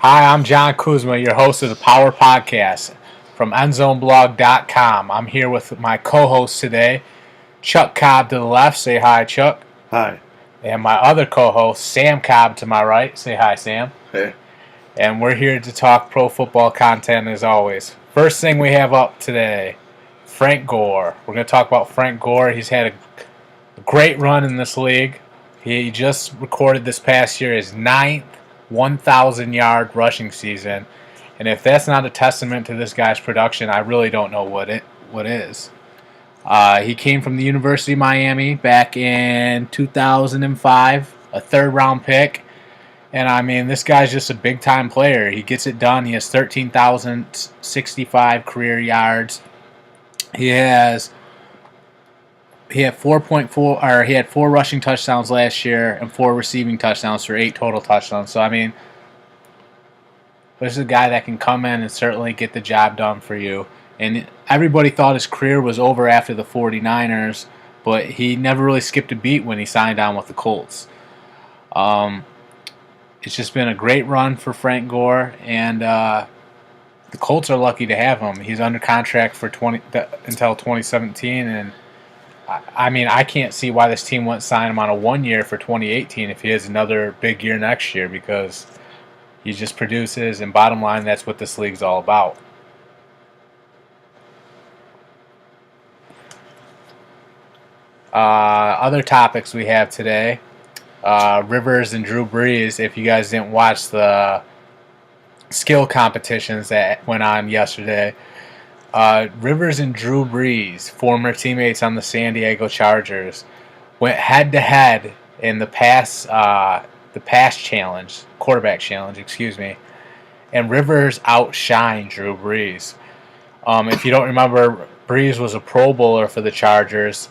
Hi, I'm John Kuzma, your host of the Power Podcast from Endzoneblog.com. I'm here with my co-host today, Chuck Cobb to the left. Say hi, Chuck. Hi. And my other co-host, Sam Cobb to my right. Say hi, Sam. Hey. And we're here to talk pro football content as always. First thing we have up today, Frank Gore. We're going to talk about Frank Gore. He's had a great run in this league. He just recorded this past year his ninth 1,000-yard rushing season, and if that's not a testament to this guy's production, I really don't know what is. He came from the University of Miami back in 2005, a third-round pick, and I mean this guy's just a big-time player. He gets it done. He has 13,065 career yards. He had 4.4, or he had 4 rushing touchdowns last year and 4 receiving touchdowns for 8 total touchdowns. So I mean, this is a guy that can come in and certainly get the job done for you. And everybody thought his career was over after the 49ers, but he never really skipped a beat when he signed on with the Colts. It's just been a great run for Frank Gore, and the Colts are lucky to have him. He's under contract for until 2017, and I mean, I can't see why this team wouldn't sign him on a 1 year for 2018 if he has another big year next year, because he just produces, and bottom line, that's what this league's all about. Other topics we have today, Rivers and Drew Brees. If you guys didn't watch the skill competitions that went on yesterday, Rivers and Drew Brees, former teammates on the San Diego Chargers, went head-to-head in the quarterback challenge, and Rivers outshined Drew Brees. If you don't remember, Brees was a Pro Bowler for the Chargers.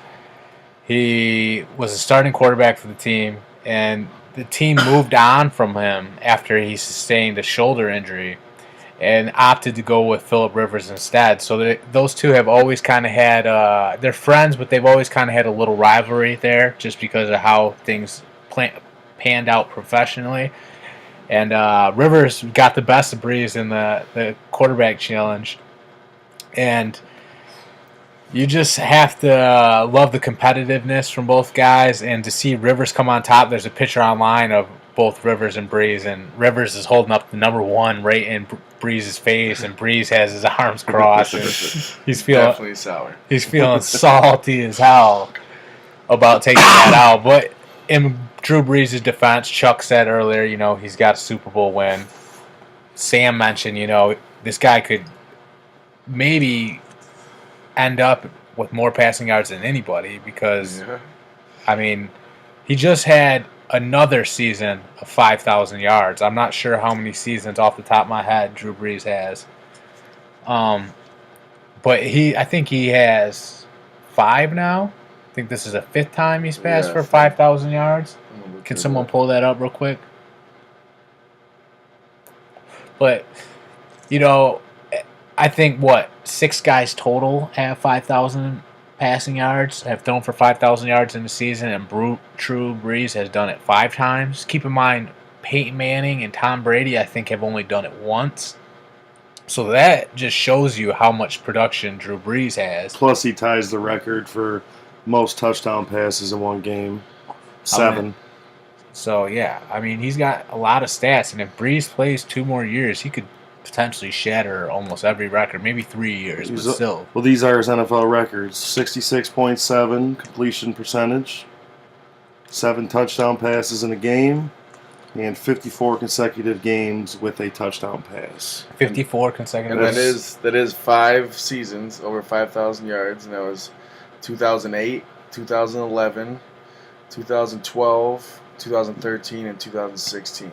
He was a starting quarterback for the team, and the team moved on from him after he sustained a shoulder injury and opted to go with Phillip Rivers instead. So those two have always kind of had, they're friends, but they've always kind of had a little rivalry there just because of how things panned out professionally. And Rivers got the best of Brees in the quarterback challenge. And you just have to love the competitiveness from both guys. And to see Rivers come on top, there's a picture online of both Rivers and Brees, and Rivers is holding up the number 1 right in Brees' face, and Brees has his arms crossed. And he's feeling definitely sour. He's feeling salty as hell about taking that out. But in Drew Brees' defense, Chuck said earlier, he's got a Super Bowl win. Sam mentioned, this guy could maybe end up with more passing yards than anybody because, I mean, he just had another season of 5,000 yards. I'm not sure how many seasons off the top of my head Drew Brees has. But I think he has 5 now. I think this is the 5th time he's passed for 5,000 yards. Can someone pull that up real quick? But, I think, 6 guys total have 5,000 passing yards, have thrown for 5,000 yards in the season, and Drew Brees has done it 5 times. Keep in mind, Peyton Manning and Tom Brady, I think, have only done it once. So that just shows you how much production Drew Brees has. Plus, he ties the record for most touchdown passes in one game, 7. So, yeah, I mean, he's got a lot of stats, and if Brees plays 2 more years, he could potentially shatter almost every record, maybe 3 years, but still. Well, these are his NFL records: 66.7 completion percentage, 7 touchdown passes in a game, and 54 consecutive games with a touchdown pass. 54 consecutive. And that is 5 seasons over 5,000 yards, and that was 2008, 2011, 2012, 2013, and 2016.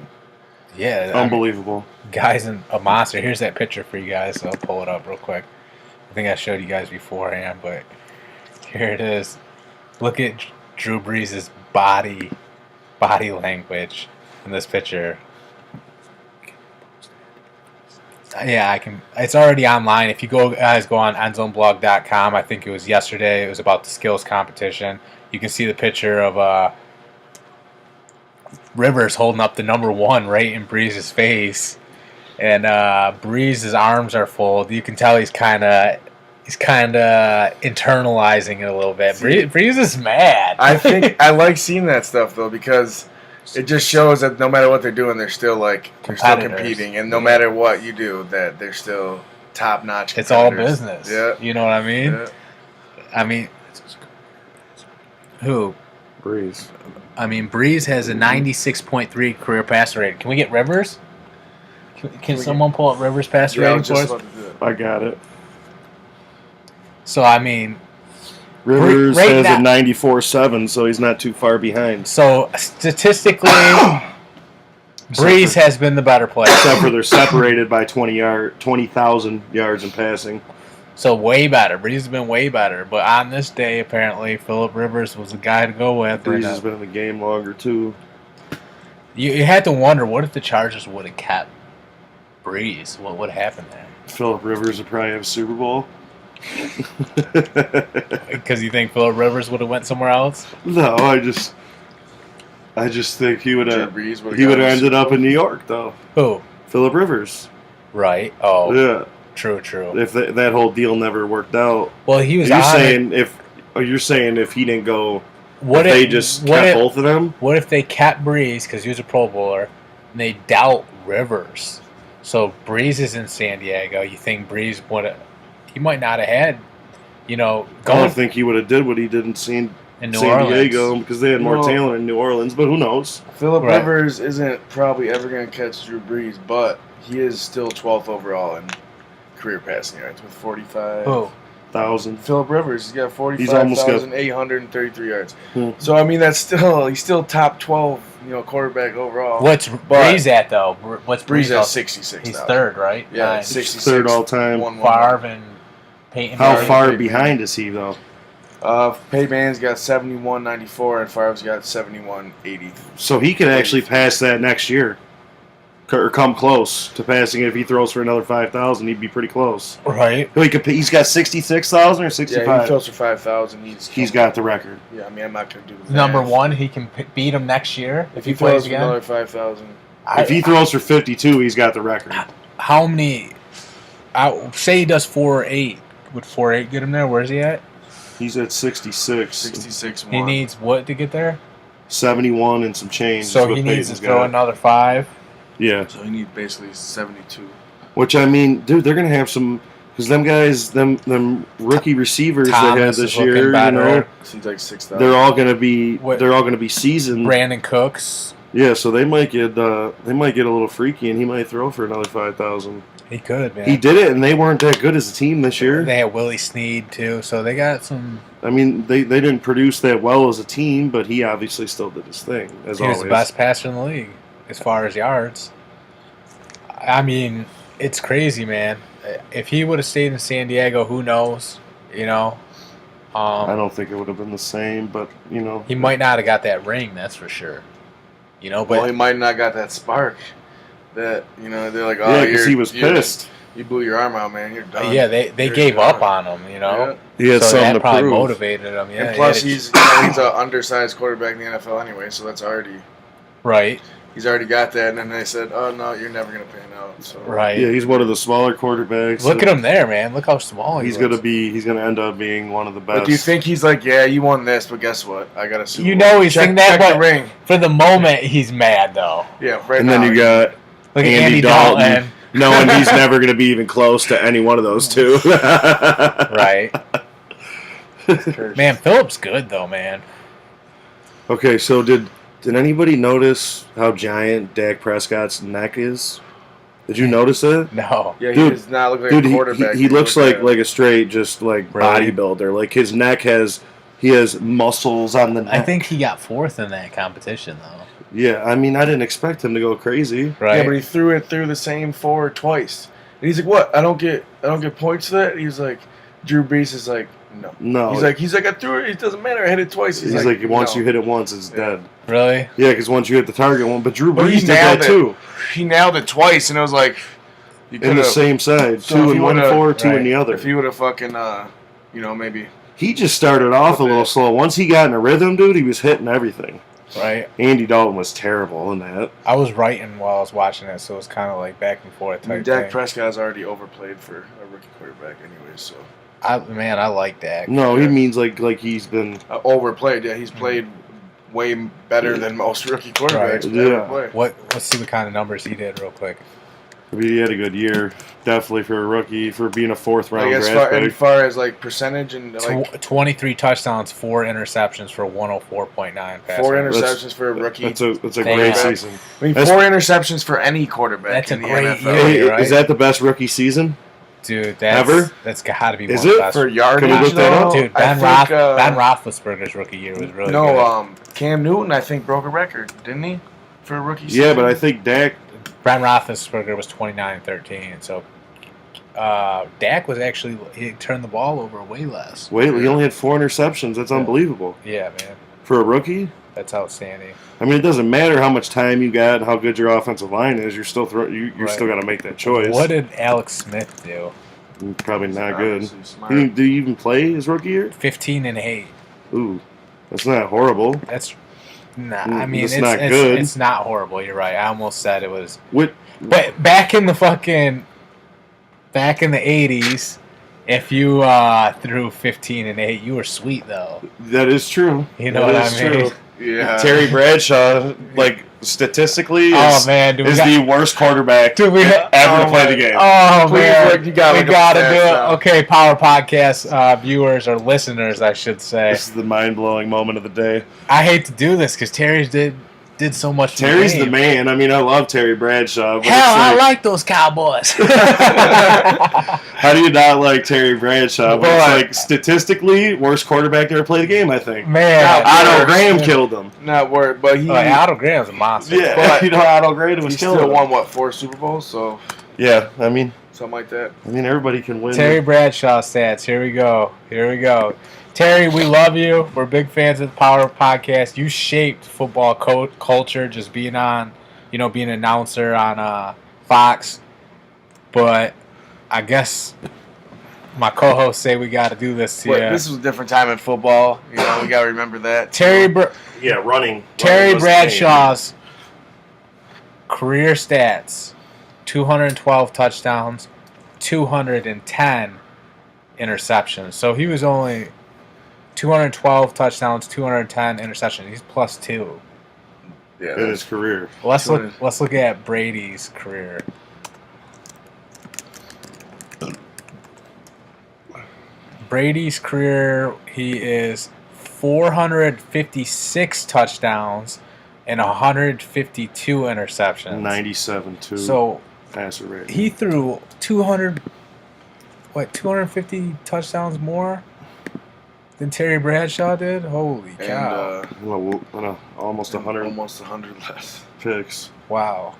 Yeah, unbelievable. Guy's a monster. Here's that picture for you guys. So I'll pull it up real quick. I think I showed you guys beforehand, but here it is. Look at Drew Brees' body language in this picture. Yeah, I can. It's already online. If you guys go on Endzoneblog.com, I think it was yesterday. It was about the skills competition. You can see the picture of Rivers holding up the number 1 right in Brees' face. And Breeze's arms are folded. You can tell he's kind of internalizing it a little bit. Breeze is mad. I think I like seeing that stuff though because it just shows that no matter what they're doing, they're still competing, and no matter what you do, that they're still top notch. It's all business. Yeah, you know what I mean. Yeah. I mean, who? Breeze. I mean, Breeze has a 96.3 career passer rating. Can we get Rivers? Can someone pull up Rivers' passer rating for us? I got it. So, I mean, Rivers has a 94.7, so he's not too far behind. So, statistically, Breeze has been the better player. Except for they're separated by 20,000 yards in passing. So, way better. Breeze has been way better. But on this day, apparently, Phillip Rivers was the guy to go with. Breeze has been in the game longer, too. You had to wonder, what if the Chargers would have kept Breeze? What would happen there? Phillip Rivers would probably have a Super Bowl. Because you think Phillip Rivers would have went somewhere else? No, I just think he would have ended up in New York, though. Who? Phillip Rivers. Right. Oh. Yeah. True. If that whole deal never worked out. Well, he was. You're saying if he didn't go, what if they just kept both of them? What if they kept Breeze because he was a Pro Bowler, and they dealt Rivers? So Breeze is in San Diego. You think Breeze would have? He might not have had. I don't think he would have did what he did in San Diego because they had more talent in New Orleans. But who knows? Phillip Rivers isn't probably ever going to catch Drew Brees, but he is still 12th overall in career passing yards with 45,000. Phillip Rivers, he's got 45,833 yards. So I mean, he's still top 12, quarterback overall. What's Brees at though? What's Brees at 66? He's third, right? Yeah, 66. Third all time. Favre and Peyton. How far behind is he though? Peyton Manning's got 71.94 and Favre's got 71.80. So he could actually pass that next year. Or come close to passing it. If he throws for another 5,000, he'd be pretty close. Right. He's got 66,000 or 65. Yeah, he throws for 5,000. He's got the record. Yeah, I mean, I'm not going to do the number one. He can beat him next year if he throws for another 5,000. If he throws for 52, he's got the record. How many? Say he does 4.8. Would 4.8 get him there? Where's he at? He's at 66. 66. He needs what to get there? 71 and some change. So he needs to throw another 5. Yeah. So he needs basically 72. Which, I mean, dude, they're going to have some... Because them guys, them rookie receivers Thomas they had this year, seems like 6,000. They're all going to be seasoned. Brandon Cooks. Yeah, so they might get a little freaky, and he might throw for another 5,000. He could, man. He did it, and they weren't that good as a team this year. They had Willie Snead too, so they got some. I mean, they didn't produce that well as a team, but he obviously still did his thing. He was the best passer in the league as far as yards. I mean, it's crazy, man. If he would have stayed in San Diego, who knows? I don't think it would have been the same, but he might not have got that ring. That's for sure. But he might not got that spark. That they're like, oh, yeah, because he was pissed. You blew your arm out, man. You're done. Yeah, they gave up on him. Yeah. He had something that to probably prove. Motivated him. Yeah, and plus, he's an undersized quarterback in the NFL anyway, so that's already right. He's already got that, and then they said, "Oh no, you're never gonna pan out." So right. Yeah, he's one of the smaller quarterbacks. Look at him there, man. Look how small he's gonna be. He's gonna end up being one of the best. But do you think he's like, yeah, you won this, but guess what? I got a Super Bowl. He's thinking that, but the ring. For the moment, he's mad though. Yeah, right. And now, then you got Andy Dalton. Knowing he's never going to be even close to any one of those two. Right. Man, Phillip's good, though, man. Okay, so did anybody notice how giant Dak Prescott's neck is? Did you notice it? No. Yeah, he does not look like a quarterback. He looks like a straight, just like bodybuilder. Like his neck he has muscles on the neck. I think he got 4th in that competition, though. Yeah, I mean, I didn't expect him to go crazy. Right. Yeah, but he threw it through the same 4 twice. And he's like, "What? I don't get points for that." He's like, Drew Brees is like, "No." He's like, "I threw it. It doesn't matter. I hit it twice." He's like once you hit it once, it's dead. Really? Yeah, because once you hit the target one, but Drew Brees did that too. He nailed it twice, and it was like in the same side, so 2 in one 4, 2 in the other. If he would have fucking, maybe he just started off a little slow. Once he got in a rhythm, dude, he was hitting everything. Right. Andy Dalton was terrible in that. I was writing while I was watching it, so it was kind of like back and forth type Dak thing. Prescott's already overplayed for a rookie quarterback anyway, so. I like Dak. No, he means like he's been overplayed. Yeah, he's played way better than most rookie quarterbacks. Right. Yeah. Let's see what kind of numbers he did real quick. I mean, he had a good year, definitely for a rookie, for being a 4th round draft pick. As far as like percentage and like 23 touchdowns, 4 interceptions for 104.9 passer. 4 interceptions for a rookie. That's a great season. I mean, 4 interceptions for any quarterback. That's in a the great NFL. year, right? Is that the best rookie season? Dude, that's got to be is one of the it best. For yardage, Can we look that up? Dude, Ben Roethlisberger's rookie year was really good. Cam Newton, I think, broke a record, didn't he? For a rookie season? Yeah, but I think Dak... Ben Roethlisberger was 29-13, so Dak was actually... He turned the ball over way less. Wait, he only had 4 interceptions. That's unbelievable. Yeah, man. For a rookie? That's outstanding. I mean, it doesn't matter how much time you got and how good your offensive line is. You're still you're still got to make that choice. What did Alex Smith do? Probably not good. Did he even play his rookie year? 15-8. Ooh, that's not horrible. That's I mean, it's not good. It's not horrible. You're right. I almost said it was. But back in the 80s, if you threw 15-8, you were sweet though. That is true. You know what I mean? True. Yeah. Terry Bradshaw, like statistically, is the worst quarterback ever to play the game. Oh man, you gotta do it. Okay, Power Podcast viewers or listeners, I should say. This is the mind-blowing moment of the day. I hate to do this because Terry did so much. Terry's the man. I mean, I love Terry Bradshaw. But I like those Cowboys. How do you not like Terry Bradshaw? But it's like statistically, worst quarterback to ever play the game. I think. Man, Otto Graham killed him. Not worried, but Otto Graham's a monster. Yeah, but Otto Graham was still won 4 Super Bowls, so yeah, I mean something like that. I mean, everybody can win. Terry Bradshaw stats. Here we go. Terry, we love you. We're big fans of the Power Podcast. You shaped football culture, just being on, being an announcer on Fox. But I guess my co-hosts say we got to do this to you. This was a different time in football. We got to remember that. running. Terry Bradshaw's career stats: 212 touchdowns, 210 interceptions. So he was only 212 touchdowns, 210 interceptions. He's +2. Yeah, in his career. Let's look at Brady's career. Brady's career, he is 456 touchdowns and 152 interceptions. 97-2 So passer rating. he threw 250 touchdowns more than Terry Bradshaw did? Holy cow. And almost 100 less picks. Wow.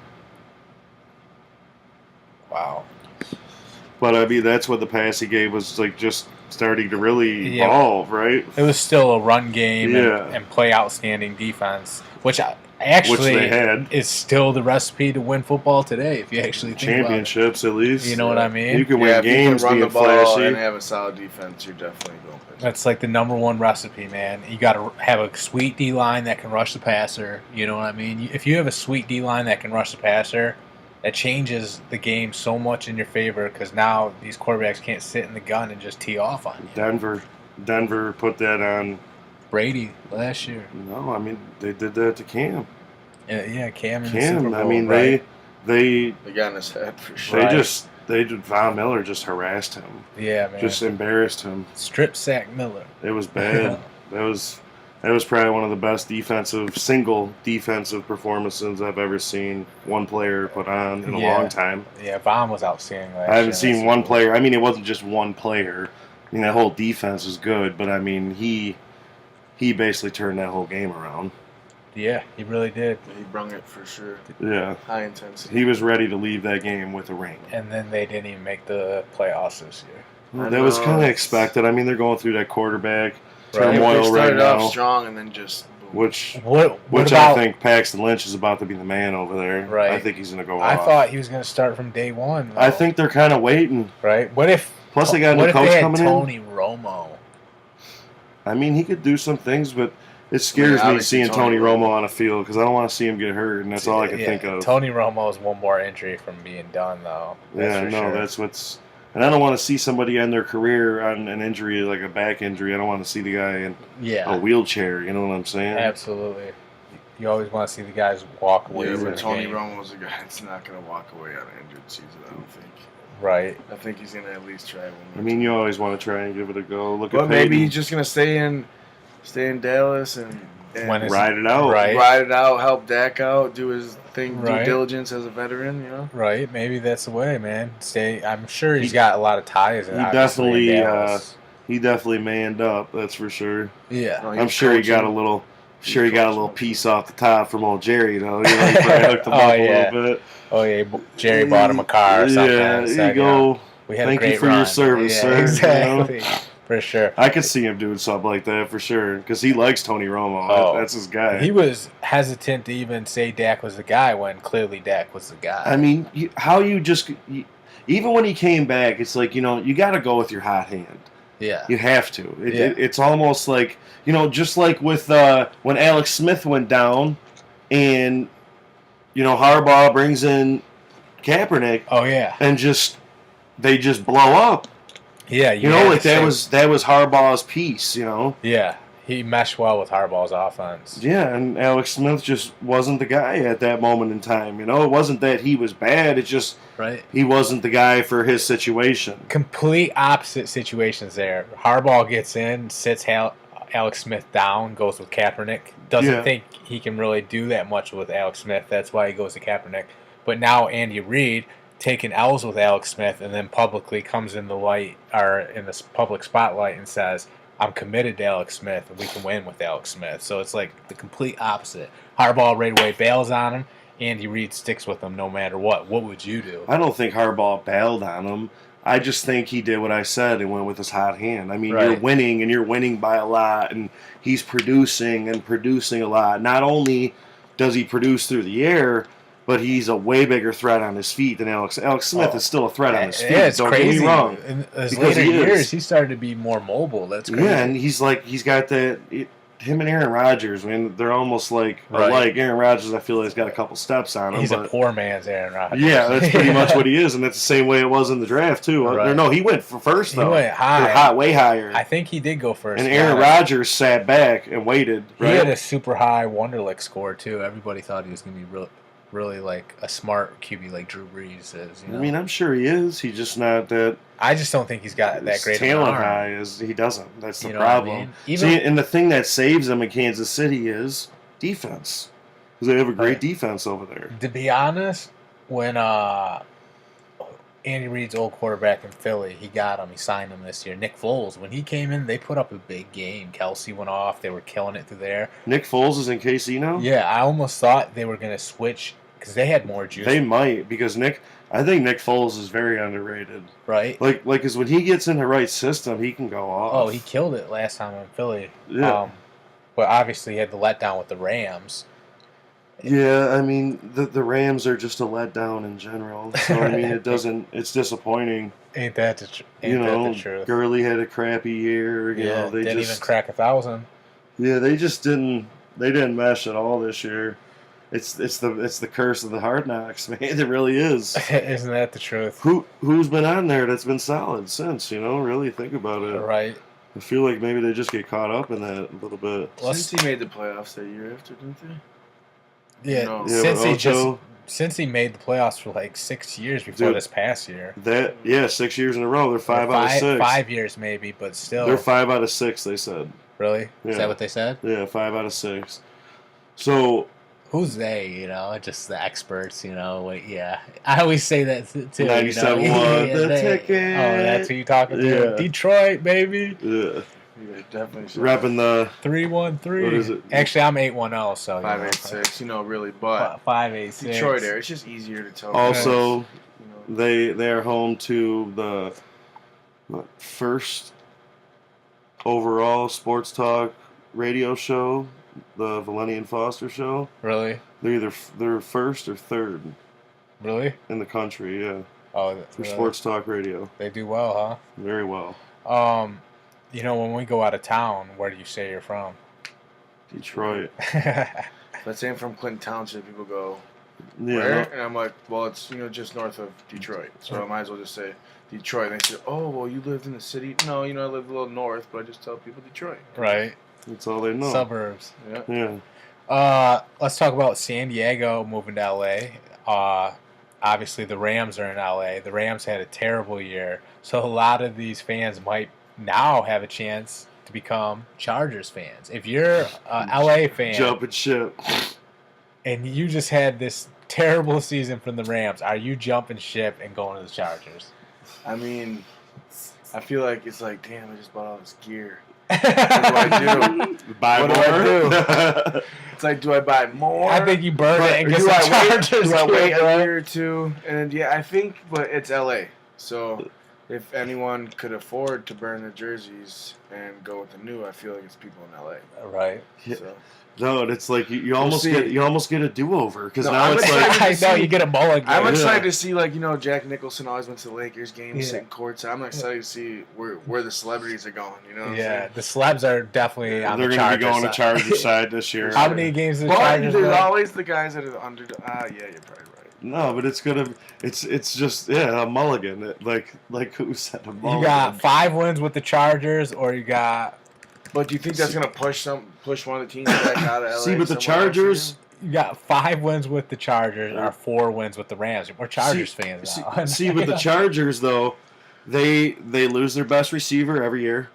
But I mean, that's what the pass he gave was like just starting to really evolve, right? It was still a run game Yeah. and play outstanding defense, which actually they had. is still the recipe to win football today. If you actually think championships, at least. You know what I mean? You can win games, if you can run being the ball flashy. and have a solid defense, you're definitely going. That's like the number one recipe, man. You got to have a sweet D line that can rush the passer. You know what I mean? If you have a sweet D line that can rush the passer, that changes the game so much in your favor because now these quarterbacks can't sit in the gun and just tee off on you. Denver put that on Brady last year. No, I mean they did that to Cam. Yeah, Cam in the Super Bowl, I mean right? they got in his head for sure. Von Miller just harassed him. Yeah, man. Just embarrassed him. Strip sack Miller. It was bad. That was probably one of the best single defensive performances I've ever seen one player put on in a long time. Yeah, Von was outstanding last year. I haven't seen one player. I mean, it wasn't just one player. I mean, that whole defense was good, but I mean, he basically turned that whole game around. Yeah, he really did. He brung it for sure. Yeah. High intensity. He was ready to leave that game with a ring. And then they didn't even make the playoffs this year. Well, that was kind of expected. I mean, they're going through that quarterback turmoil they started right off now. strong and then just Which about, I think Paxton Lynch is about to be the man over there. Right. I think he's going to go off. I thought he was going to start from day one. Though. I think they're kind of waiting. Right. What if? Plus, they got a new coach coming Tony Romo. I mean, he could do some things, but It scares me seeing Tony Romo on a field because I don't want to see him get hurt, and that's all I can think of. Tony Romo is one more injury from being done, though. That's what's. And I don't want to see somebody end their career on an injury like a back injury. I don't want to see the guy in a wheelchair. You know what I'm saying? Absolutely. You always want to see the guys walk away. Yeah, but Tony Romo's a guy that's not going to walk away on an injured season, I don't think. Right. I think he's going to at least try one. I mean, you always want to try and give it a go. But maybe he's just going to stay in Dallas and ride it out. Right. Ride it out, help Dak out, do his thing, due diligence as a veteran, you know? Right. Maybe that's the way, man. I'm sure he's got a lot of ties. He definitely manned up, that's for sure. Yeah. I'm sure he got a little piece off the top from old Jerry, though. He hooked him up a little bit. Oh, yeah. Jerry bought him a car or something. Yeah, there you go. We had Thank you for your service, sir. Exactly. You know? For sure. I could see him doing something like that for sure because he likes Tony Romo. Oh, that's his guy. He was hesitant to even say Dak was the guy when clearly Dak was the guy. I mean, even when he came back, it's like, you got to go with your hot hand. Yeah. You have to. It's almost like, just like with when Alex Smith went down and, Harbaugh brings in Kaepernick. Oh, yeah. And they just blow up. Yeah. That was Harbaugh's piece, Yeah. He meshed well with Harbaugh's offense. Yeah, and Alex Smith just wasn't the guy at that moment in time. It wasn't that he was bad. It's just he wasn't the guy for his situation. Complete opposite situations there. Harbaugh gets in, sits Alex Smith down, goes with Kaepernick. Doesn't think he can really do that much with Alex Smith. That's why he goes to Kaepernick. But now Andy Reid taking L's with Alex Smith and then publicly comes in the light or in the public spotlight and says, I'm committed to Alex Smith, and we can win with Alex Smith. So it's like the complete opposite. Harbaugh right away bails on him. Andy Reid sticks with him no matter what. What would you do? I don't think Harbaugh bailed on him. I just think he did what I said and went with his hot hand. I mean, you're winning, and you're winning by a lot, and he's producing a lot. Not only does he produce through the air, but he's a way bigger threat on his feet than Alex. Alex Smith is still a threat on his feet. Yeah, it's crazy. Get me wrong. In his later years, he started to be more mobile. That's crazy. Yeah, and he's got that. Him and Aaron Rodgers, I mean, they're almost like Aaron Rodgers, I feel like, has got a couple steps on him. He's a poor man's Aaron Rodgers. Yeah, that's pretty much what he is, and that's the same way it was in the draft, too. Right. No, he went for first, though. He went high. Way higher. I think he did go first. And Aaron Rodgers sat back and waited. He had a super high Wonderlic score, too. Everybody thought he was going to be really like a smart QB like Drew Brees is. I mean, I'm sure he is. He's just not that. I just don't think he's got that great talent high. He doesn't. That's the problem. I mean? And the thing that saves them in Kansas City is defense, because they have a great defense over there. To be honest, when Andy Reid's old quarterback in Philly, he signed him this year. Nick Foles, when he came in, they put up a big game. Kelsey went off. They were killing it through there. Nick Foles is in KC now? Yeah, I almost thought they were going to switch because they had more juice. They might, because I think Nick Foles is very underrated. Right. Because when he gets in the right system, he can go off. Oh, he killed it last time in Philly. Yeah. But obviously he had the letdown with the Rams. Yeah, I mean, the Rams are just a letdown in general. So, I mean, it's disappointing. Ain't that the truth? Gurley had a crappy year. They didn't even crack 1,000. Yeah, they just didn't mesh at all this year. It's the curse of the Hard Knocks, man. It really is. Isn't that the truth? Who's been on there that's been solid since, really think about it. Right. I feel like maybe they just get caught up in that a little bit. Since he made the playoffs that year after, didn't they? Yeah, since he made the playoffs for like 6 years before this past year. 6 years in a row. They're 5 out of 6. 5 years maybe, but still. They're 5 out of 6. They said. Really? Yeah. Is that what they said? Yeah, 5 out of 6. So. Who's they? Just the experts. Yeah, I always say that too. 97.1 the ticket. Oh, that's who you talking to? Yeah. Detroit, baby. Yeah. Yeah, definitely. Repping the 313. What is it? Actually, I'm 810, so 586. Really, but 586. Detroit there. It's just easier to tell. Also, they are home to the first overall sports talk radio show, the Valenti and Foster show. Really? They're first or third. Really? In the country, yeah. Oh, for sports talk radio. They do well, huh? Very well. When we go out of town, where do you say you're from? Detroit. Let's say I'm from Clinton Township. People go, Yeah, where? And I'm like, well, it's just north of Detroit. So I might as well just say Detroit. And they say, oh, well, you lived in the city? No, I live a little north, but I just tell people Detroit. Right. That's all they know. Suburbs. Yeah. Let's talk about San Diego moving to LA. Obviously, the Rams are in LA. The Rams had a terrible year, so a lot of these fans might now have a chance to become Chargers fans. If you're a LA fan, jumping ship, and you just had this terrible season from the Rams, are you jumping ship and going to the Chargers? I mean, I feel like it's like, damn, I just bought all this gear. What do I do? Buy what more? do I do? It's like, do I buy more? I think you burn it and get do some I Chargers. Do I wait a year or two? And yeah, I think, but it's LA. So if anyone could afford to burn the jerseys and go with the new, I feel like it's people in LA. Right. So. No, it's like you almost get a do-over because now I'm it's like I know you get a mulligan. I'm excited to see, like, Jack Nicholson always went to the Lakers games, sitting courtside. I'm excited to see where the celebrities are going. You know what I'm saying? The celebs are definitely on the they're Chargers going to side. Chargers side this year. How many games do the Chargers there's win? always the guys that are under. Yeah, you're probably right. No, but it's just a mulligan. Like who said a mulligan? You got 5 wins with the Chargers, or you got. But do you think that's gonna push one of the teams back out of LA? See, but the Chargers. You got 5 wins with the Chargers, or 4 wins with the Rams. We're Chargers fans now. See, with the Chargers though, they lose their best receiver every year.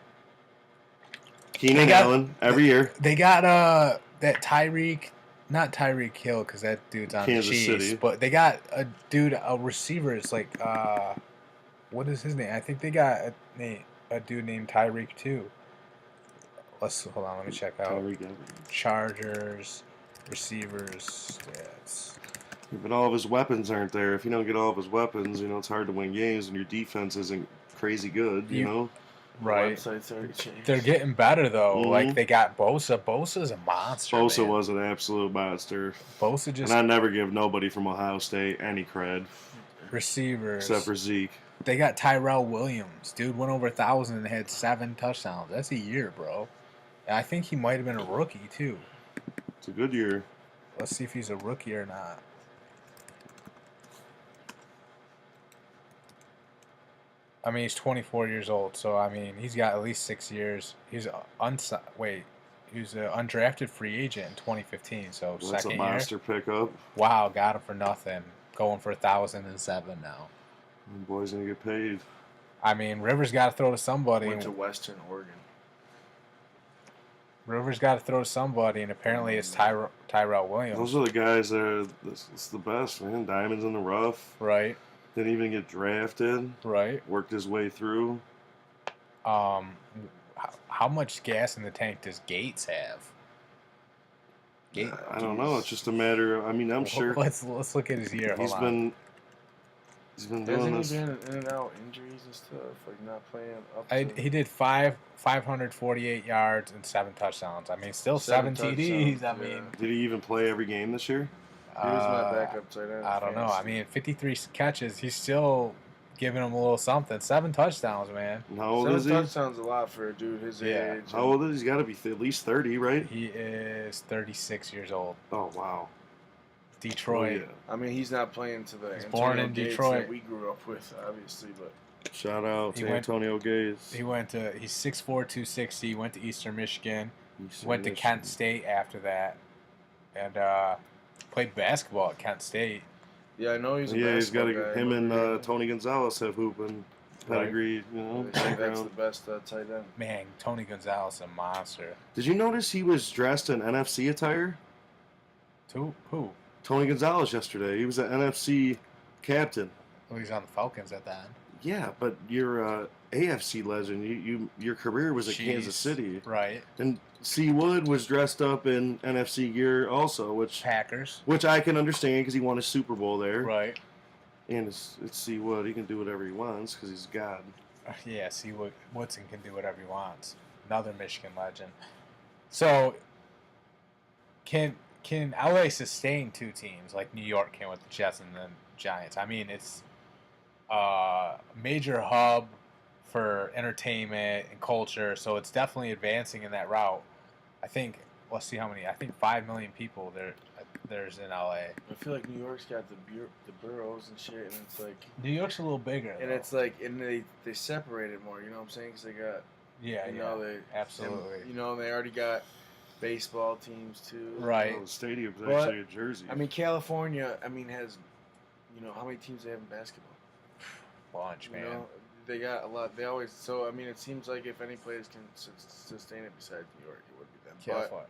Keenan Allen every year. They got that Tyreek, not Tyreek Hill, because that dude's on Kansas the Chiefs. City. But they got a receiver. It's like what is his name? I think they got a dude named Tyreek too. Hold on, let me check out Chargers receivers stats. But all of his weapons aren't there. If you don't get all of his weapons, it's hard to win games, and your defense isn't crazy good. Right. Websites already changed. They're getting better though. Mm-hmm. Like they got Bosa. Bosa's a monster. Bosa man. was an absolute monster. Bosa just. And I never give nobody from Ohio State any cred. Receivers. Except for Zeke. They got Tyrell Williams. Dude went over 1,000 and had 7 touchdowns. That's a year, bro. And I think he might have been a rookie too. It's a good year. Let's see if he's a rookie or not. I mean, he's 24 years old, so I mean, he's got at least 6 years. He's he was an undrafted free agent in 2015, so That's second a year. monster pickup. Wow, got him for nothing. Going for 1,007 now. The boy's gonna get paid. I mean, Rivers got to throw to somebody. Went to Western Oregon. Rivers got to throw to somebody, and apparently it's Tyrell Williams. Those are the guys that are it's the best, man. Diamonds in the rough. Right. Didn't even get drafted. Right. Worked his way through. How much gas in the tank does Gates have? I don't know. It's just a matter of. I mean, I'm sure. Let's look at his year. He's been doing this. Hasn't he been in and out injuries and stuff, like not playing up? He did 548 yards and 7 touchdowns. I mean, still 7 TDs. I mean, did he even play every game this year? He was my backup tight end. I don't know. I mean, 53 catches. He's still giving him a little something. 7 touchdowns, man. And how old is he? 7 touchdowns a lot for a dude his age. How old is he? He's got to be at least 30, right? He is 36 years old. Oh, wow. Detroit. Oh, yeah. I mean, he's not playing to the He's born in Gates Detroit. that we grew up with, obviously, but Shout out to Antonio Gaze. He's 6'4", 260. Went to Eastern Michigan. Went to Kent State after that, and played basketball at Kent State. Yeah, I know he's a he's got basketball guy. him and Tony Gonzalez have hooping pedigree. They say that's the best tight end. Man, Tony Gonzalez is a monster. Did you notice he was dressed in NFC attire? Who? Tony Gonzalez yesterday. He was an NFC captain. Well, he's on the Falcons at that. Yeah, but you're AFC legend. Your career was at Kansas City, right? And C. Wood was dressed up in NFC gear also, which Packers, which I can understand because he won a Super Bowl there, right? And it's C. Wood. He can do whatever he wants because he's God. Yeah, C. Woodson can do whatever he wants. Another Michigan legend. So, can LA sustain 2 teams like New York can with the Jets and the Giants? I mean, it's a major hub for entertainment and culture, so it's definitely advancing in that route. I think let's see how many. I think 5 million people there's in LA. I feel like New York's got the boroughs and shit, and it's like New York's a little bigger, and though. it's like and they separate it more. You know what I'm saying? Because they got they absolutely. And, they already got baseball teams too. Right. The stadium's actually a Jersey. I mean, California. has how many teams they have in basketball? Bunch, man. They got a lot. They always it seems like if any players can sustain it besides New York, it would be them. But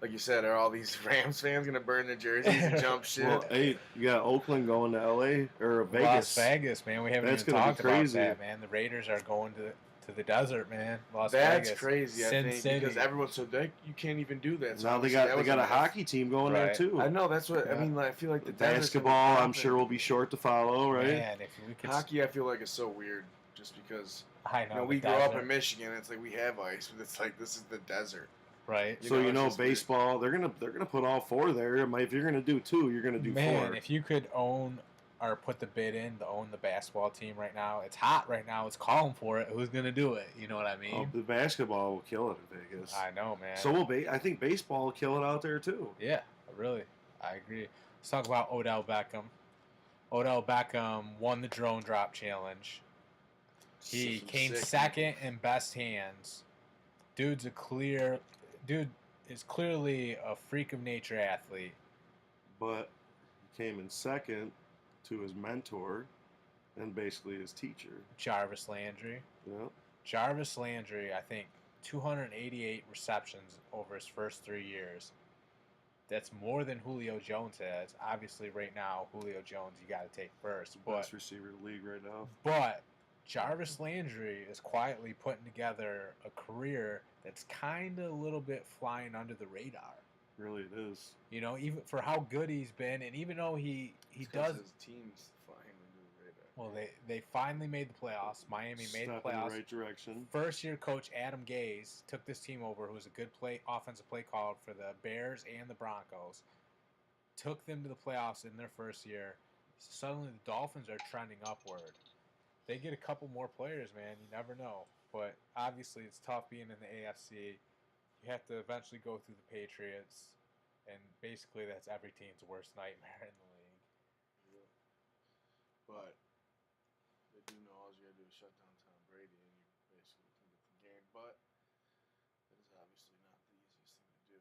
like you said, are all these Rams fans gonna burn their jerseys and jump shit? Well, hey, you got Oakland going to LA or Vegas. Las Vegas, man. We haven't even talked about that, man. The Raiders are going to the desert, man. Las Vegas. That's crazy. I think because everyone said you can't even do that. So now they got a hockey team going there too. I know that's what I mean. I feel like the basketball, I'm sure, will be short to follow, right? Man, if we could hockey, I feel like is so weird, just because I know we grew up in Michigan. It's like we have ice, but it's like this is the desert, right? So baseball, weird. they're gonna put all four there. If you're gonna do two, you're gonna do four. Man, if you could own or put the bid in to own the basketball team right now, it's hot right now. It's calling for it. Who's gonna do it? You know what I mean? The basketball will kill it in Vegas. I know, man. So will I think baseball will kill it out there too. Yeah, really, I agree. Let's talk about Odell Beckham. Odell Beckham won the drone drop challenge. He came second in best hands. Dude is clearly a freak of nature athlete. But he came in second to his mentor and basically his teacher. Jarvis Landry. Yeah. Jarvis Landry, I think, 288 receptions over his first 3 years. That's more than Julio Jones has. Obviously, right now, Julio Jones you got to take first. Best receiver in the league right now. But Jarvis Landry is quietly putting together a career that's kind of a little bit flying under the radar. Really, it is. Even for how good he's been, and even though he does, his team's flying under the radar. Well, they finally made the playoffs. Miami made the playoffs. In the right direction. First year coach Adam Gase took this team over, who was a good offensive play caller for the Bears and the Broncos. Took them to the playoffs in their first year. Suddenly, the Dolphins are trending upward. They get a couple more players, man. You never know. But obviously, it's tough being in the AFC. You have to eventually go through the Patriots, and basically that's every team's worst nightmare in the league. Yeah. But they do know all you got to do is shut down Tom Brady, and you basically can get the game. But that is obviously not the easiest thing to do.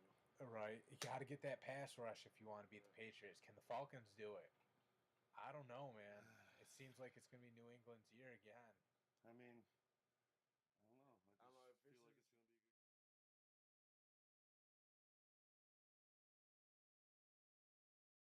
Right. You got to get that pass rush if you want to beat the Patriots. Can the Falcons do it? I don't know, man. It seems like it's going to be New England's year again. I mean,